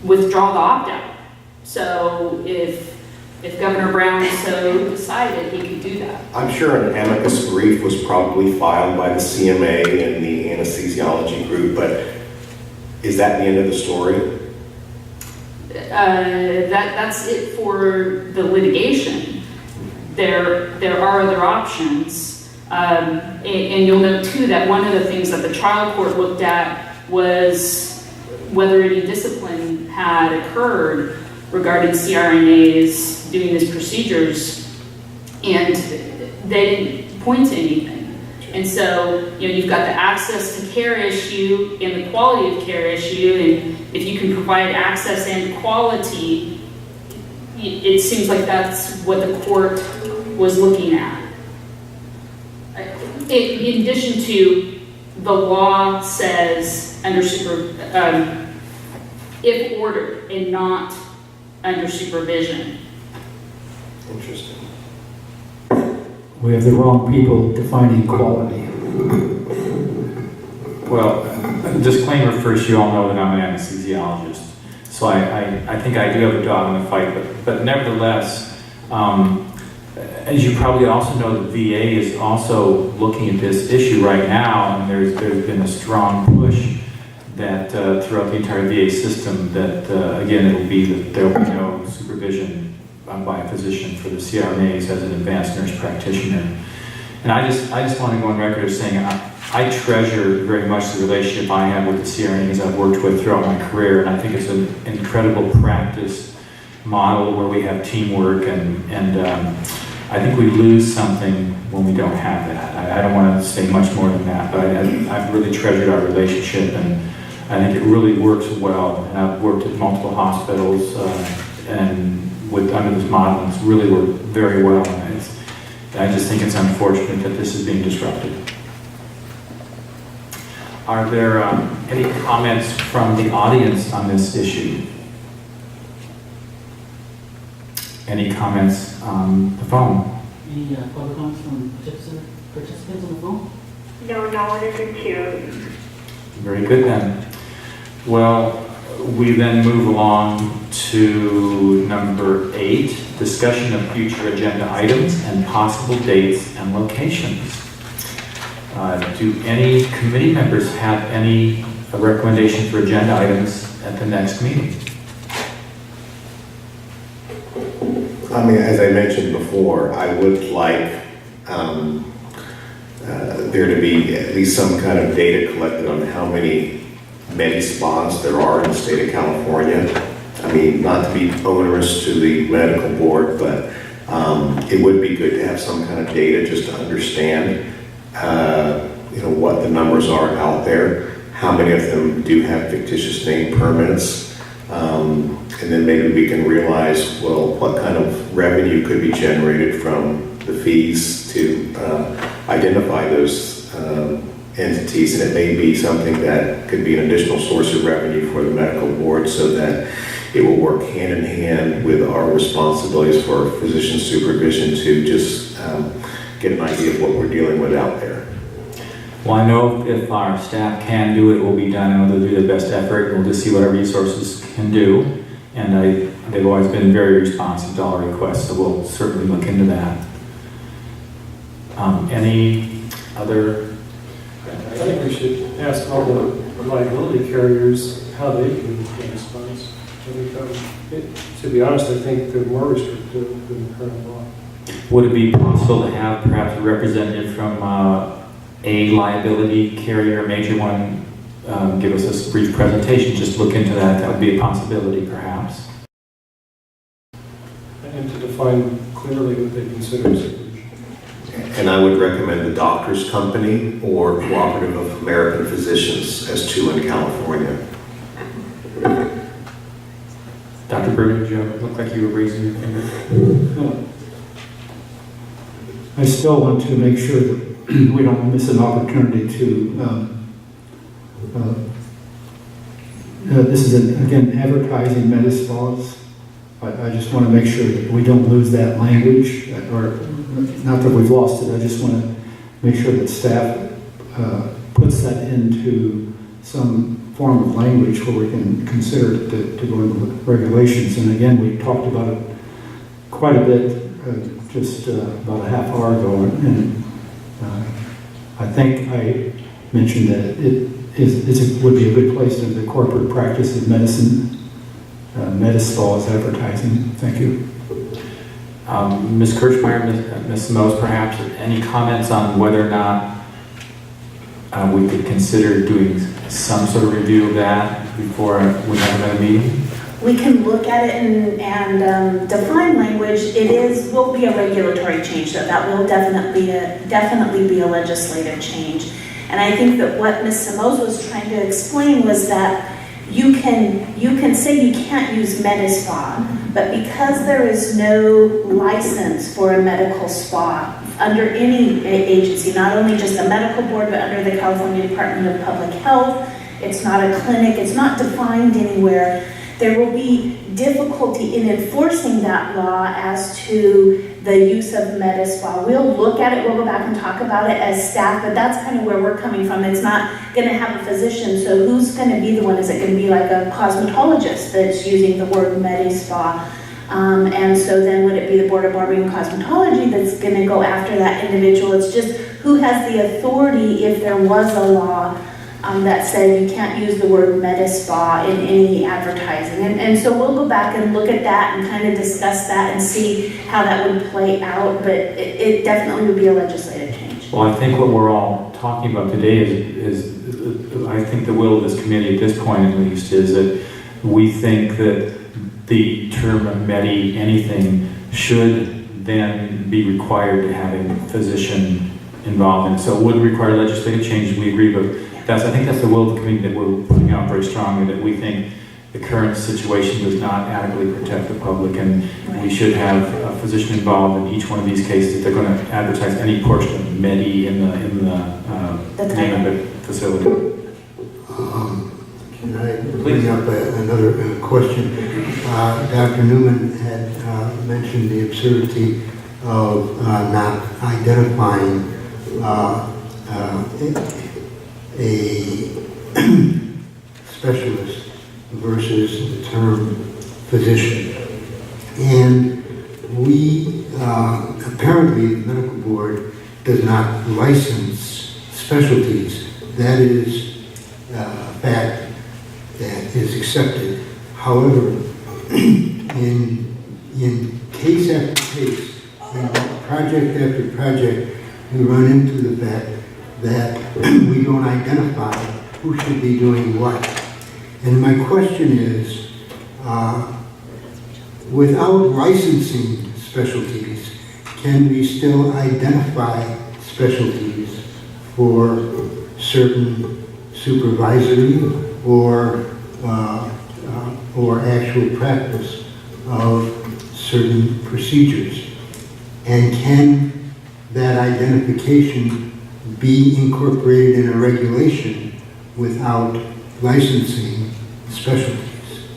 withdraw the opt-out. So if If Governor Brown so decided, he could do that. I'm sure an amicus brief was probably filed by the CMA and the anesthesiology group, but is that the end of the story? That's it for the litigation. There are other options. And you'll note too that one of the things that the trial court looked at was whether any discipline had occurred regarding CRNAs doing these procedures, and they didn't point to anything. And so, you've got the access to care issue and the quality of care issue, and if you can provide access and quality, it seems like that's what the court was looking at. In addition to, the law says under if ordered and not under supervision. Interesting. We have the wrong people defining quality. Well, disclaimer first, you all know that I'm an anesthesiologist, so I think I do have a dog in the fight, but nevertheless, as you probably also know, the VA is also looking at this issue right now, and there's been a strong push that throughout the entire VA system that, again, there will be no supervision by a physician for the CRNAs as an advanced nurse practitioner. And I just want to go on record as saying I treasure very much the relationship I have with the CRNAs I've worked with throughout my career, and I think it's an incredible practice model where we have teamwork, and I think we lose something when we don't have that. I don't want to say much more than that, but I've really treasured our relationship, and I think it really works well. And I've worked at multiple hospitals and under this model, and it's really worked very well. And I just think it's unfortunate that this is being disrupted. Are there any comments from the audience on this issue? Any comments on the phone? Any public comments from participants on the phone? No, no one is in queue. Very good then. Well, we then move along to number 8, discussion of future agenda items and possible dates and locations. Do any committee members have any recommendation for agenda items at the next meeting? I mean, as I mentioned before, I would like there to be at least some kind of data collected on how many Medi-Spas there are in the state of California. I mean, not to be onerous to the medical board, but it would be good to have some kind of data just to understand, what the numbers are out there, how many of them do have fictitious name permits, and then maybe we can realize, well, what kind of revenue could be generated from the fees to identify those entities, and it may be something that could be an additional source of revenue for the medical board so that it will work hand in hand with our responsibilities for physician supervision to just get an idea of what we're dealing with out there. Well, I know if our staff can do it, it will be done, and they'll do their best effort. We'll just see what our resources can do. And they've always been very responsive to all our requests, so we'll certainly look into that. Any other? I think we should ask all the liability carriers how they can get response. To be honest, I think they're more restrictive than the current law. Would it be possible to have perhaps a representative from a liability carrier, a major one, give us a brief presentation, just look into that? That would be a possibility, perhaps. And to define clearly what they consider supervision. And I would recommend the Doctors Company or Cooperative of American Physicians as 2 in California. Dr. Bruder, did you look like you were raising your finger? I still want to make sure that we don't miss an opportunity to, this is, again, advertising Medi-Spas. I just want to make sure that we don't lose that language, or not that we've lost it. I just want to make sure that staff puts that into some form of language where we can consider it to go into regulations. And again, we talked about it quite a bit just about a half hour ago, and I think I mentioned that it would be a good place in the corporate practice of medicine. Medispa is advertising. Thank you. Ms. Kirschmeyer, Ms. Mose, perhaps, any comments on whether or not we could consider doing some sort of review of that before we have another meeting? We can look at it and define language. Will be a regulatory change, so that will definitely be a legislative change. And I think that what Ms. Simoes was trying to explain was that you can say you can't use Medispa, but because there is no license for a medical spa under any agency, not only just the medical board, but under the California Department of Public Health, it's not a clinic, it's not defined anywhere, there will be difficulty in enforcing that law as to the use of Medispa. We'll look at it, we'll go back and talk about it as staff, but that's kind of where we're coming from. It's not going to have a physician, so who's going to be the one? Is it going to be like a cosmetologist that's using the word Medispa? And so then would it be the Board of Barbering and Cosmetology that's going to go after that individual? It's just who has the authority if there was a law that said you can't use the word Medispa in any advertising. And so we'll go back and look at that and kind of discuss that and see how that would play out, but it definitely would be a legislative change. Well, I think what we're all talking about today is I think the will of this committee at this point at least is that we think that the term medi anything should then be required to have a physician involved in it. So it would require legislative change, we agree, but I think that's the will of the committee that we're putting out very strongly, that we think the current situation does not adequately protect the public, and we should have a physician involved in each one of these cases if they're going to advertise any portion of MEDI in the name of the facility. Can I bring up another question? Dr. Newman had mentioned the absurdity of not identifying a specialist versus the term physician. And we, apparently the medical board does not license specialties. That is a fact that is accepted. However, in case after case, in project after project, we run into the fact that we don't identify who should be doing what. And my question is, without licensing specialties, can we still identify specialties for certain supervisory or actual practice of certain procedures? And can that identification be incorporated in a regulation without licensing specialties?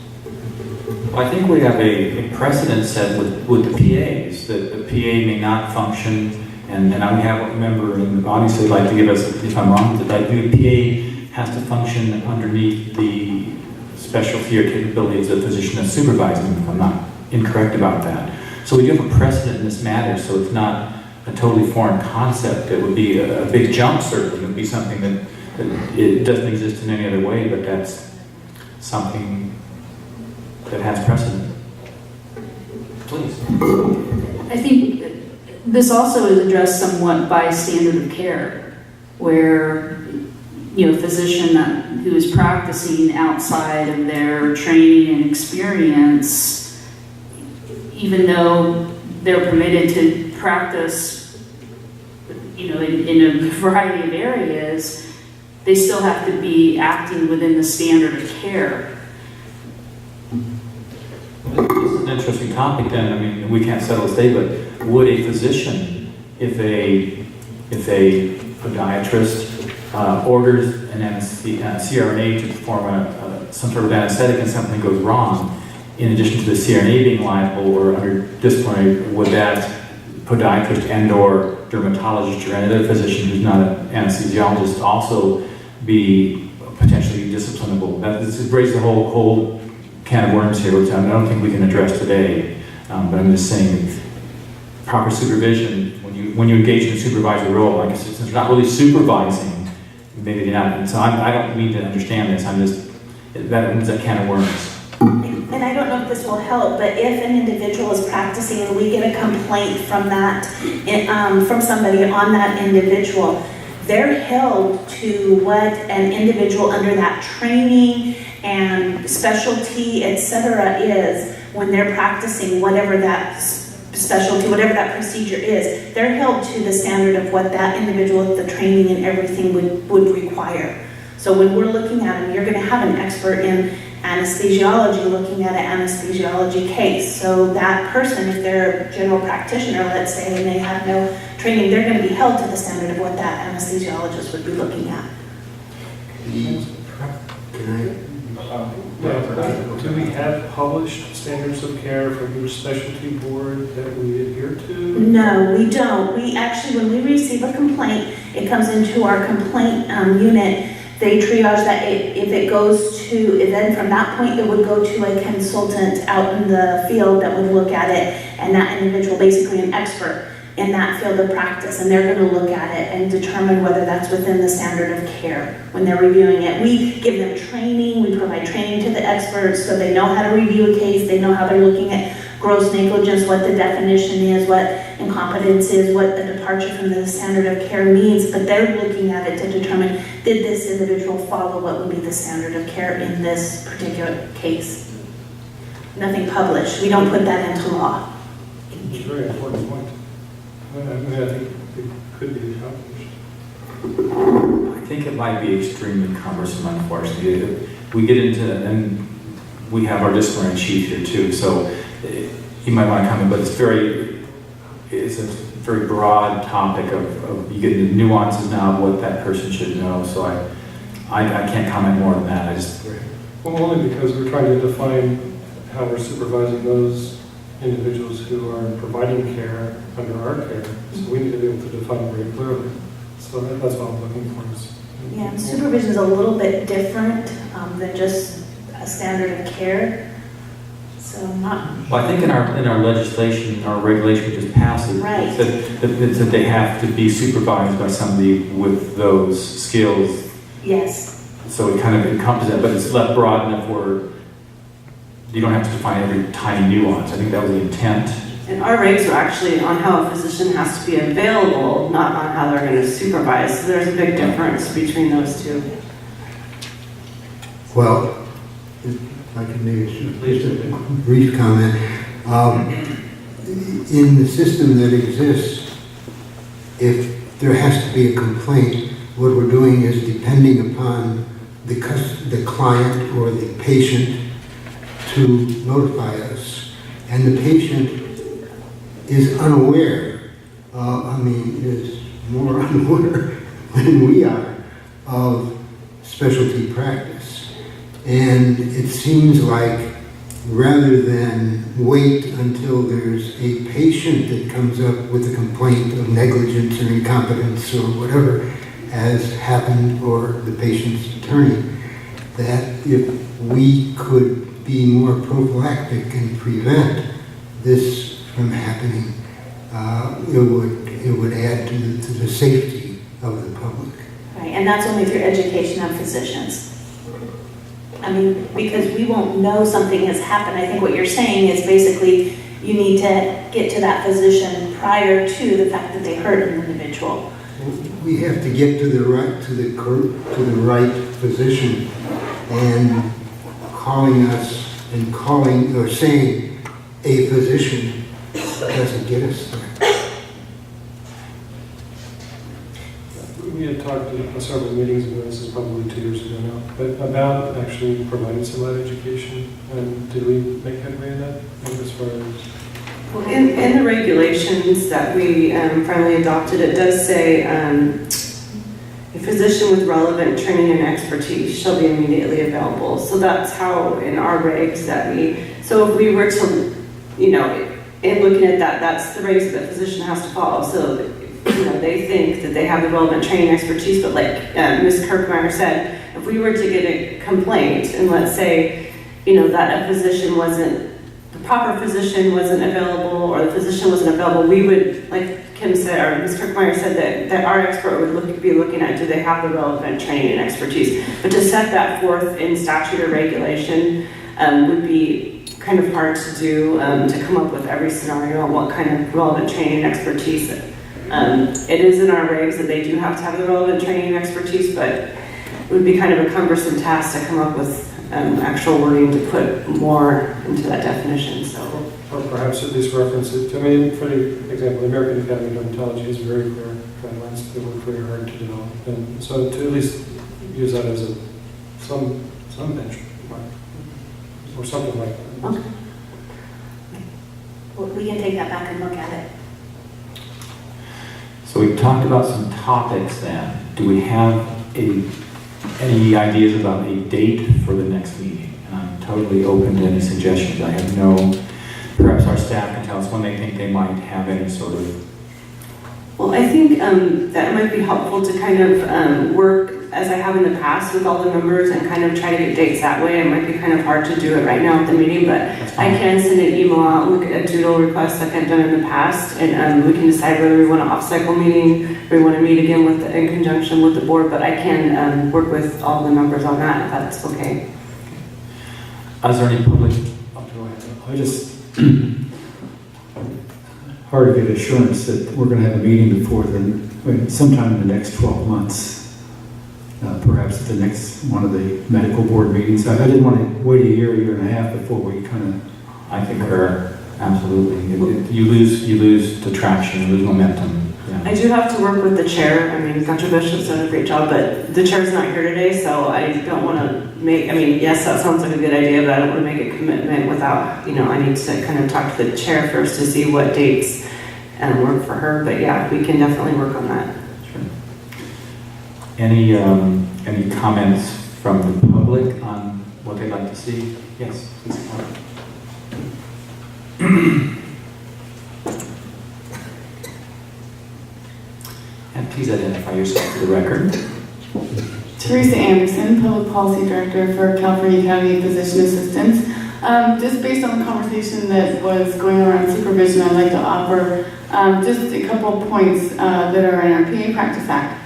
Well, I think we have a precedent set with the PAs, that the PA may not function, and I have a member in the audience who'd like to give us, if I'm wrong, that I think the PA has to function underneath the specialty or capabilities of the physician that's supervising, if I'm not incorrect about that. So we do have a precedent in this matter, so it's not a totally foreign concept. It would be a big jump, certainly. It would be something that it doesn't exist in any other way, but that's something that has precedent. Please. I think this also is addressed somewhat by standard of care, where a physician who is practicing outside of their training and experience, even though they're permitted to practice, in a variety of areas, they still have to be acting within the standard of care. This is an interesting topic then. I mean, we can't settle this day, but would a physician, if a podiatrist orders an CRNA to perform some sort of anesthetic and something goes wrong, in addition to the CRNA being liable or under disciplinary, would that podiatrist and or dermatologist or any other physician who's not an anesthesiologist also be potentially disciplinable? This raises the whole can of worms here, which I don't think we can address today. But I'm just saying, proper supervision, when you engage in a supervisory role, like I said, since you're not really supervising, maybe they're not. And so I don't need to understand this. I'm just, that opens a can of worms. And I don't know if this will help, but if an individual is practicing and we get a complaint from that, from somebody on that individual, they're held to what an individual under that training and specialty, etc., is when they're practicing whatever that specialty, whatever that procedure is. They're held to the standard of what that individual, the training and everything would require. So when we're looking at them, you're going to have an expert in anesthesiology looking at an anesthesiology case. So that person, if they're a general practitioner, let's say, and they have no training, they're going to be held to the standard of what that anesthesiologist would be looking at. Do we have published standards of care from each specialty board that we adhere to? No, we don't. We actually, when we receive a complaint, it comes into our complaint unit. They triage that. If it goes to, then from that point, it would go to a consultant out in the field that would look at it, and that individual, basically an expert in that field of practice, and they're going to look at it and determine whether that's within the standard of care when they're reviewing it. We give them training, we provide training to the experts so they know how to review a case, they know how they're looking at gross negligence, what the definition is, what incompetence is, what the departure from the standard of care means, but they're looking at it to determine, did this individual follow what would be the standard of care in this particular case? Nothing published. We don't put that into law. It's a very important point. I mean, I think it could be accomplished. I think it might be extremely cumbersome, unfortunately. We get into, and we have our disciplinary chief here too, so you might want to comment, but it's a very broad topic of you get the nuances now of what that person should know, so I can't comment more than that. Well, only because we're trying to define how we're supervising those individuals who are providing care under our care, so we need to be able to define it very clearly. So that's what I'm looking for. Yeah, and supervision is a little bit different than just a standard of care. So not. Well, I think in our legislation, our regulation we just passed, Right. it said they have to be supervised by somebody with those skills. Yes. So it kind of encompasses that, but it's left broad enough where you don't have to define every tiny nuance. I think that was the intent. And our regs are actually on how a physician has to be available, not on how they're going to supervise. So there's a big difference between those two. Well, if I could maybe just a brief comment. In the system that exists, if there has to be a complaint, what we're doing is depending upon the client or the patient to notify us, and the patient is unaware, is more unaware than we are of specialty practice. And it seems like rather than wait until there's a patient that comes up with a complaint of negligence or incompetence or whatever has happened, or the patient's attorney, that if we could be more prophylactic and prevent this from happening, it would add to the safety of the public. Right, and that's only through education of physicians. I mean, because we won't know something has happened. I think what you're saying is basically you need to get to that physician prior to the fact that they hurt an individual. We have to get to the right physician, and calling us and calling or saying a physician doesn't get us there. We had talked at several meetings ago, this is probably 2 years ago now, but about actually providing some of that education. And did we make headway in that as far as? Well, in the regulations that we finally adopted, it does say a physician with relevant training and expertise shall be immediately available. So that's how in our regs that so if we were to, in looking at that, that's the regs that the physician has to follow. So, they think that they have the relevant training and expertise, but like Ms. Kirkmeyer said, if we were to get a complaint and let's say, that a physician wasn't the proper physician wasn't available or the physician wasn't available, we would, like Kim said, or Ms. Kirkmeyer said, that our expert would be looking at, do they have the relevant training and expertise? But to set that forth in statute or regulation would be kind of hard to do, to come up with every scenario on what kind of relevant training and expertise. It is in our regs that they do have to have the relevant training and expertise, but it would be kind of a cumbersome task to come up with actual wording to put more into that definition. So, or perhaps at least reference it. I mean, for the example, the American Academy of Dermatology has very clear guidelines that work very hard to develop, and so to at least use that as some benchmark or something like that. okay. Well, we can take that back and look at it. So we've talked about some topics then. Do we have any ideas about a date for the next meeting? I'm totally open to any suggestions. I have perhaps our staff can tell us when they think they might have any sort of... Well, I think that might be helpful to kind of work, as I have in the past, with all the members and kind of try to get dates that way. It might be kind of hard to do it right now at the meeting, but I can send an email out, look at a doodle request like I've done in the past, and we can decide whether we want an off-cycle meeting or we want to meet again in conjunction with the board, but I can work with all the members on that if that's okay. Is there any public... I just, hard to get assurance that we're going to have a meeting before sometime in the next 12 months. Perhaps at the next one of the medical board meetings. I didn't want to wait a year and a half before we kind of... I concur, absolutely. You lose the traction, you lose momentum. Yeah. I do have to work with the chair. I mean, Dr. Bishop's done a great job, but the chair's not here today, so I don't want to make, I mean, yes, that sounds like a good idea, but I don't want to make a commitment without, I need to kind of talk to the chair first to see what dates work for her. But yeah, we can definitely work on that. Sure. Any comments from the public on what they'd like to see? Yes, please come on. And please identify yourself for the record. Teresa Anderson, Public Policy Director for California Academy of Physician Assistants. Just based on the conversation that was going around supervision, I'd like to offer just a couple of points that are in our PA Practice Act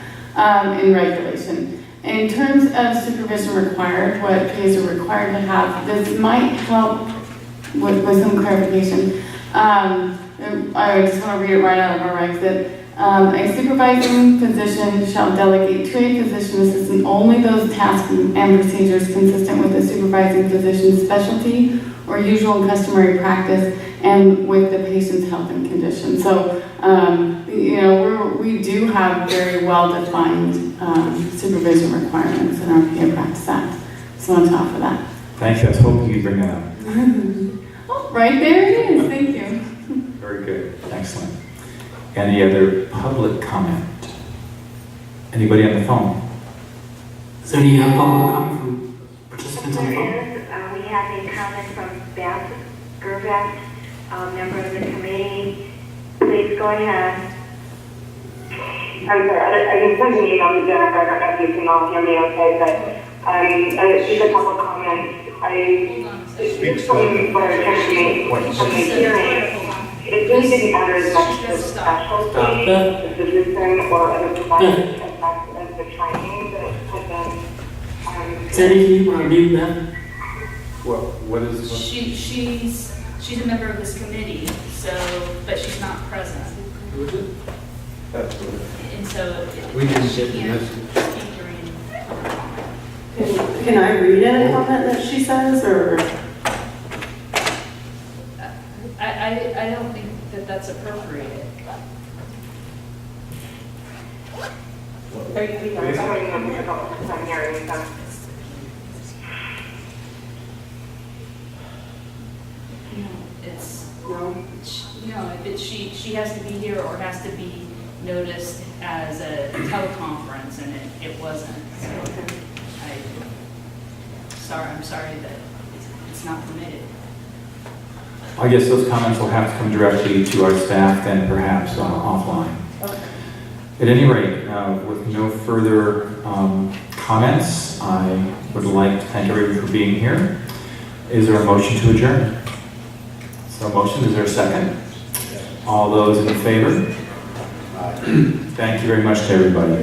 in regulation. In terms of supervision required, what PAs are required to have, this might help with some clarification. I just want to read it right out of our regs that a supervising physician shall delegate to a physician assistant only those tasks and procedures consistent with the supervising physician's specialty or usual and customary practice and with the patient's health and condition. So, we do have very well-defined supervision requirements in our PA Practice Act. So I want to offer that. Thank you. I was hoping you'd bring that up. Oh, right there it is. Thank you. Very good. Excellent. Any other public comment? Anybody on the phone? Is there any public comment from participants on the phone? We have a comment from Beth Gervac, member of the committee. Please go ahead. I'm sorry, I can send an email to Jennifer. I don't know if you can all hear me okay, but just a couple of comments. Just from what I was trying to make from the hearing, it really didn't matter as much the specialty, the physician, or other providers as much as the training that had been. Sandy, can you review that? What is... She's a member of this committee, but she's not present. Who is it? And so We didn't she get the can't message. speak during her comment. Can I read a comment that she says, or? I don't think that that's appropriate. Are you hearing them? She has to be here or has to be noticed as a teleconference, and it wasn't. So I'm sorry that it's not permitted. I guess those comments will have to come directly to our staff then perhaps offline. Okay. At any rate, with no further comments, I would like to thank everyone for being here. Is there a motion to adjourn? So motion, is there a second? All those in favor? Thank you very much to everybody.